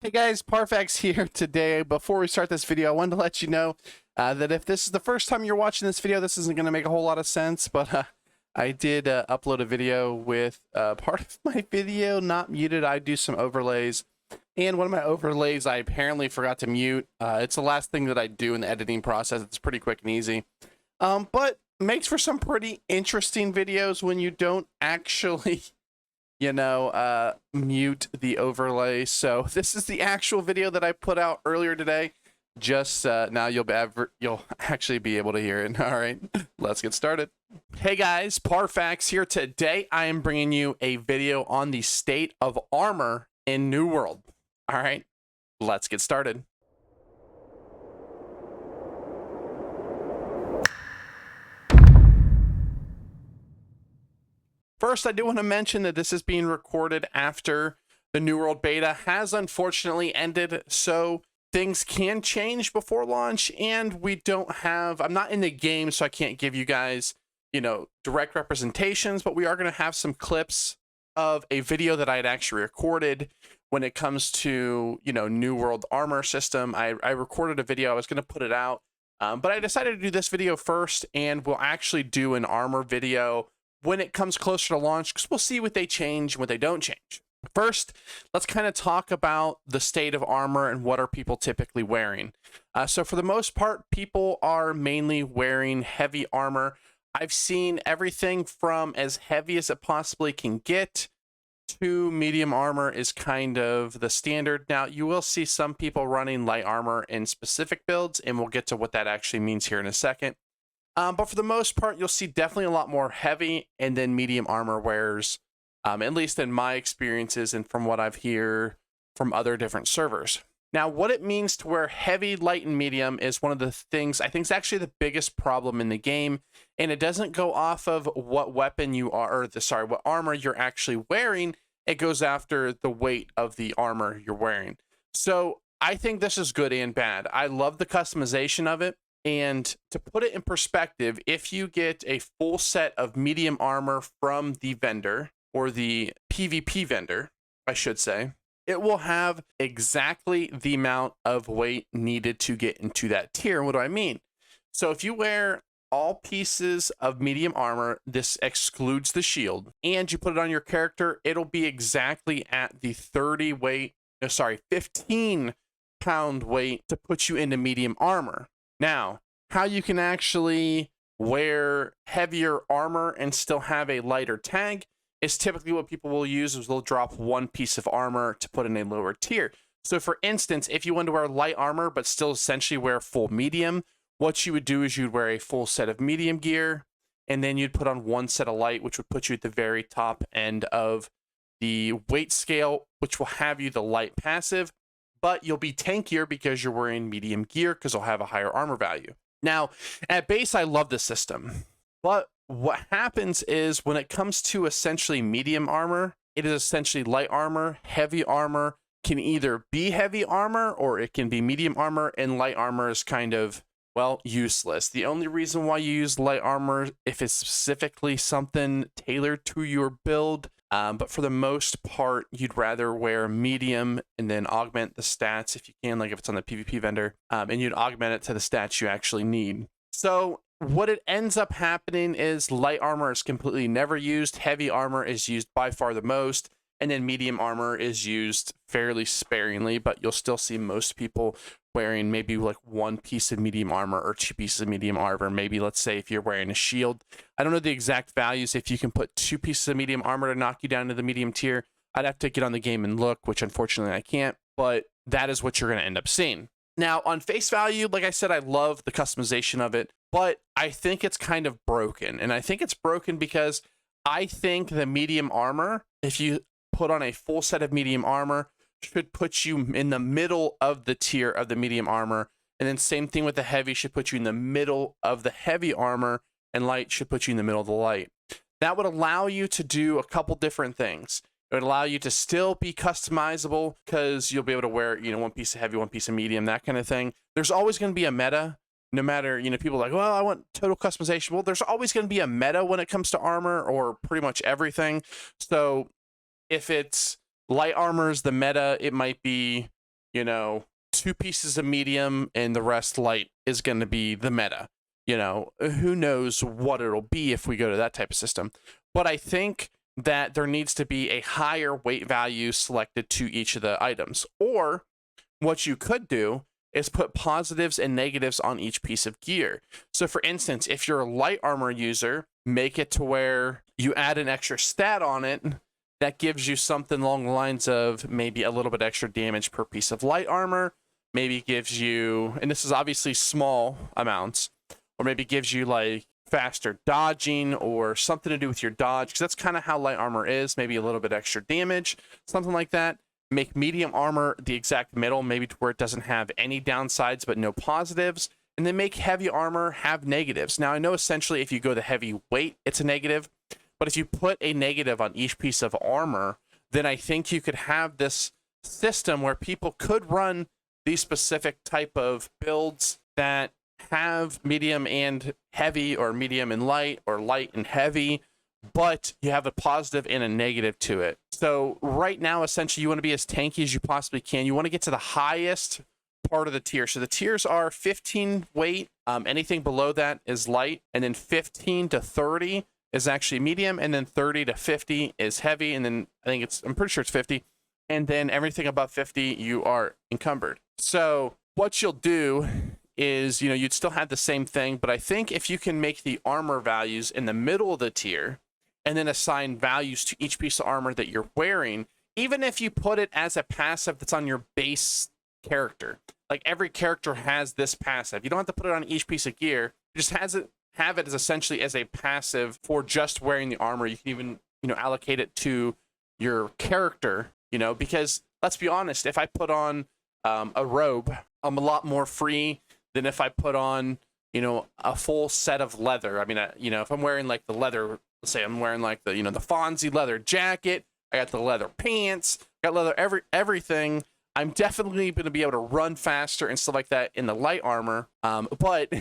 Hey guys, Parfax here today. Before we start this video, I wanted to let you know that if this is the first time you're watching this video, this isn't going to make a whole lot of sense, but I did upload a video with part of my video not muted. I do some overlays, and one of my overlays I apparently forgot to mute. It's the last thing that I do in the editing process. It's pretty quick and easy, but makes for some pretty interesting videos when you don't actually mute the overlay. So this is the actual video that I put out earlier today. Just now you'll actually be able to hear it. All right, let's get started. Hey guys, Parfax here. Today I am bringing you a video on the state of armor in New World. All right, let's get started. First, I do want to mention that this is being recorded after the New World beta has unfortunately ended, so things can change before launch, and I'm not in the game, so I can't give you guys, direct representations, but we are going to have some clips of a video that I had actually recorded when it comes to, New World armor system. I recorded a video, I was going to put it out, but I decided to do this video first, and we'll actually do an armor video when it comes closer to launch, because we'll see what they change and what they don't change. First, let's kind of talk about the state of armor and what are people typically wearing. So for the most part, people are mainly wearing heavy armor. I've seen everything from as heavy as it possibly can get to medium armor is kind of the standard. Now, you will see some people running light armor in specific builds, and we'll get to what that actually means here in a second. But for the most part, you'll see definitely a lot more heavy and then medium armor wearers, at least in my experiences and from what I've heard from other different servers. Now, what it means to wear heavy, light, and medium is one of the things I think is actually the biggest problem in the game, and it doesn't go off of what weapon you are, or what armor you're actually wearing. It goes after the weight of the armor you're wearing. So I think this is good and bad. I love the customization of it. And to put it in perspective, if you get a full set of medium armor from the vendor, or the PvP vendor, I should say, it will have exactly the amount of weight needed to get into that tier. What do I mean? So if you wear all pieces of medium armor, this excludes the shield, and you put it on your character, it'll be exactly at the 15-pound weight to put you into medium armor. Now, how you can actually wear heavier armor and still have a lighter tag is typically what people will use is they'll drop one piece of armor to put in a lower tier. So for instance, if you want to wear light armor but still essentially wear full medium, what you would do is you'd wear a full set of medium gear, and then you'd put on one set of light, which would put you at the very top end of the weight scale, which will have you the light passive. But you'll be tankier because you're wearing medium gear because it'll have a higher armor value. Now, at base, I love this system. But what happens is when it comes to essentially medium armor, it is essentially light armor. Heavy armor can either be heavy armor or it can be medium armor, and light armor is kind of, well, useless. The only reason why you use light armor if it's specifically something tailored to your build. But for the most part, you'd rather wear medium and then augment the stats if you can, like if it's on the PvP vendor, and you'd augment it to the stats you actually need. So what it ends up happening is light armor is completely never used, heavy armor is used by far the most, and then medium armor is used fairly sparingly, but you'll still see most people wearing maybe like one piece of medium armor or two pieces of medium armor. Maybe let's say if you're wearing a shield, I don't know the exact values. If you can put two pieces of medium armor to knock you down to the medium tier, I'd have to get on the game and look, which unfortunately I can't, but that is what you're going to end up seeing. Now, on face value, like I said, I love the customization of it, but I think it's kind of broken. And I think it's broken because I think the medium armor, if you put on a full set of medium armor, should put you in the middle of the tier of the medium armor. And then same thing with the heavy, should put you in the middle of the heavy armor, and light should put you in the middle of the light. That would allow you to do a couple different things. It would allow you to still be customizable because you'll be able to wear, one piece of heavy, one piece of medium, that kind of thing. There's always going to be a meta, no matter, people are like, well, I want total customization. Well, there's always going to be a meta when it comes to armor or pretty much everything. So if it's light armor is the meta, it might be you know, 2 pieces of medium and the rest light is going to be the meta. You know, who knows what it'll be if we go to that type of system. But I think that there needs to be a higher weight value selected to each of the items. Or what you could do is put positives and negatives on each piece of gear. So for instance, if you're a light armor user, make it to where you add an extra stat on it that gives you something along the lines of maybe a little bit extra damage per piece of light armor, maybe gives you, and this is obviously small amounts, or maybe gives you like faster dodging or something to do with your dodge, because that's kind of how light armor is, maybe a little bit extra damage, something like that. Make medium armor the exact middle, maybe to where it doesn't have any downsides but no positives, and then make heavy armor have negatives. Now I know essentially if you go the heavy weight, it's a negative, but if you put a negative on each piece of armor, then I think you could have this system where people could run these specific type of builds that have medium and heavy, or medium and light, or light and heavy, but you have a positive and a negative to it. So right now, essentially, you want to be as tanky as you possibly can. You want to get to the highest part of the tier. So the tiers are 15 weight, anything below that is light, and then 15 to 30 is actually medium, and then 30 to 50 is heavy, and then I'm pretty sure it's 50, and then everything above 50 you are encumbered. So what you'll do is, you'd still have the same thing, but I think if you can make the armor values in the middle of the tier and then assign values to each piece of armor that you're wearing, even if you put it as a passive that's on your base character, like every character has this passive, you don't have to put it on each piece of gear, you just have it as essentially as a passive for just wearing the armor. You can even, allocate it to your character, because let's be honest, if I put on a robe, I'm a lot more free than if I put on, a full set of leather. I mean, if I'm wearing like the leather, let's say I'm wearing like the, the Fonzie leather jacket, I got the leather pants, got leather everything. I'm definitely going to be able to run faster and stuff like that in the light armor. But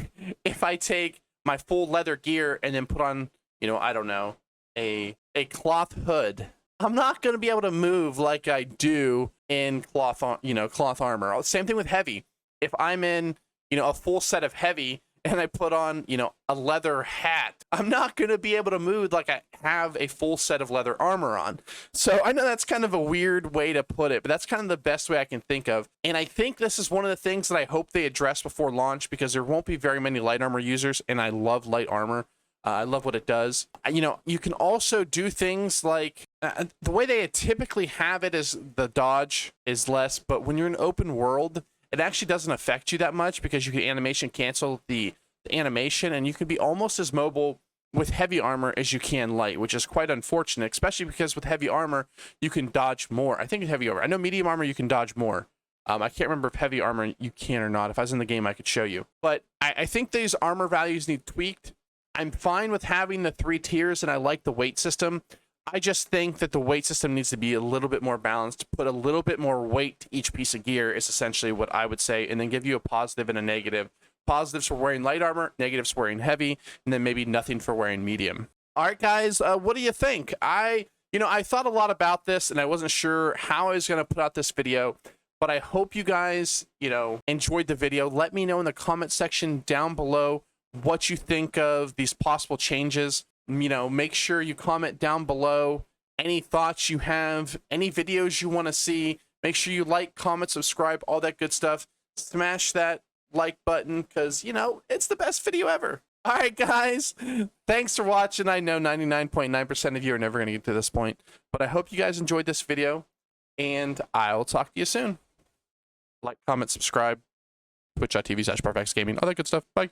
if I take my full leather gear and then put on, I don't know, a cloth hood, I'm not going to be able to move like I do in cloth armor. Same thing with heavy. If I'm in, a full set of heavy and I put on, a leather hat, I'm not going to be able to move like I have a full set of leather armor on. So I know that's kind of a weird way to put it, but that's kind of the best way I can think of. And I think this is one of the things that I hope they address before launch, because there won't be very many light armor users, and I love light armor. I love what it does. You can also do things like the way they typically have it is the dodge is less, but when you're in open world, it actually doesn't affect you that much, because you can animation cancel the animation, and you can be almost as mobile with heavy armor as you can light, which is quite unfortunate, especially because with heavy armor, you can dodge more. I think with heavy armor, I know medium armor, you can dodge more. I can't remember if heavy armor you can or not. If I was in the game, I could show you. But I think these armor values need tweaked. I'm fine with having the 3 tiers, and I like the weight system. I just think that the weight system needs to be a little bit more balanced. Put a little bit more weight to each piece of gear is essentially what I would say, and then give you a positive and a negative. Positives for wearing light armor, negatives for wearing heavy, and then maybe nothing for wearing medium. All right, guys, what do you think? I thought a lot about this, and I wasn't sure how I was going to put out this video, but I hope you guys, enjoyed the video. Let me know in the comment section down below what you think of these possible changes. Make sure you comment down below any thoughts you have, any videos you want to see. Make sure you like, comment, subscribe, all that good stuff. Smash that like button, because, it's the best video ever. All right, guys, thanks for watching. I know 99.9% of you are never going to get to this point, but I hope you guys enjoyed this video, and I'll talk to you soon. Like, comment, subscribe, twitch.tv/Parfaxgaming, all that good stuff. Bye.